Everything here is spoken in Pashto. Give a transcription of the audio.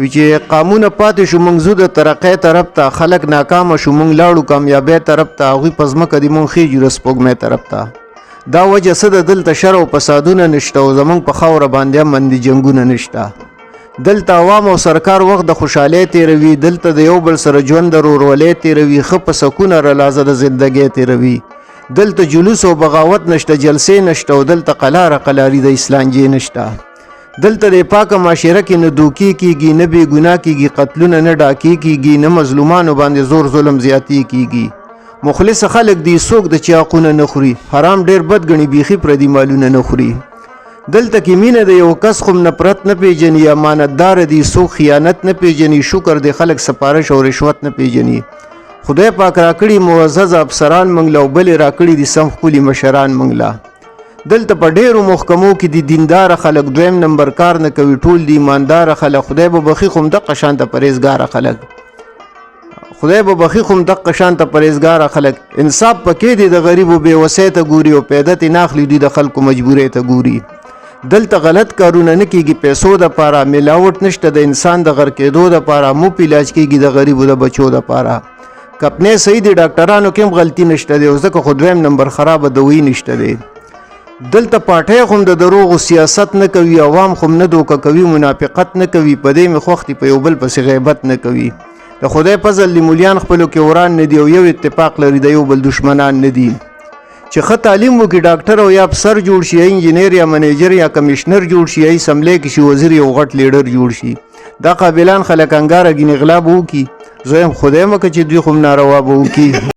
وی چې قانون پاتې شو موږ زو د ترقۍ طرف ته خلک ناکامه شو موږ لاړو کامیابۍ طرف ته هغوی په ځمکه دي موږ خېږو د سپوږمۍ طرف ته دا وجه څه ده دلته شر او فسادونه نشته او زموږ په خاوره باندې امن دي جنګونه نشته دلته عوام او سرکار وخت د خوشحالۍ تېروي دلته د یو بل سره ژوند د ورورولۍ تېروي ښه په سکون رلازه د زندګۍ تېروي دلته جلوس او بغاوت نشته جلسې نشته او دلته قلاره قلاري د اسلانجې نشته دلته د پاکه معاشره کې نه دوکې کېږي نه بې ګناه کېږي قتلونه نه ډاکې کېږي نه مظلومانو باندې زور ظلم زیاتې کېږي مخلص خلک دي څوک د چا حقونه نه خوري حرام ډېر بد ګڼي بیخي پردي مالونه نه خوري دلته کې مینه د یو کس خو نفرت نه پیژني امانتدار دي څوک خیانت نه پیژني شکر د خلک سپارش او رشوت نه پیژني خدای پاک راکړي معزز افسران منګ له بلې راکړي دي سم ښکلي مشران منګ له دلته په ډیرو محکمو کې دي دیندار خلک دویم نمبر کار نه کوي ټول دي ایماندار خلک خدای به بخي خو دغه شانته پرهیزګار خلک خدای به بخي خو دغه شانته پرهیزګار خلک انصاف پکې دي د غریب او بې وسه ته ګوري او پیدا ته ناخلي دي د خلکو مجبورې ته ګوري دلته غلط کارونه نه کیږي پیسو د پاره ملاوت نشته د انسان د غر کېدو د پاره مو علاج کیږي د غریب او د بچو د پاره کپنه صحیح دي ډاکټرانو کې غلطي نشته دی او ځکه خو دویم نمبر خراب دوی نشته دی دلته پاټۍ خو د دروغو سیاست نه کوي عوام خو نه دوکه کوي منافقت نه کوي په دې مخ وخت په یو بل پسې غیبت نه کوي د خدای فضل لیمولیان خپلو کې وران نه دی او یو اتفاق لري د یو بل دشمنان نه دي چې ښه تعلیم وکړي ډاکټر او یا افسر جوړ شي یا انجینر یا منیجر یا کمشنر جوړ شي یا اسمبلی کې شي وزیر یا غټ لیډر جوړ شي دا قابلان خلک انګاره ګینې غلا به وکړي زه هم خدای مکه چې دوی خو ناروا به وکړي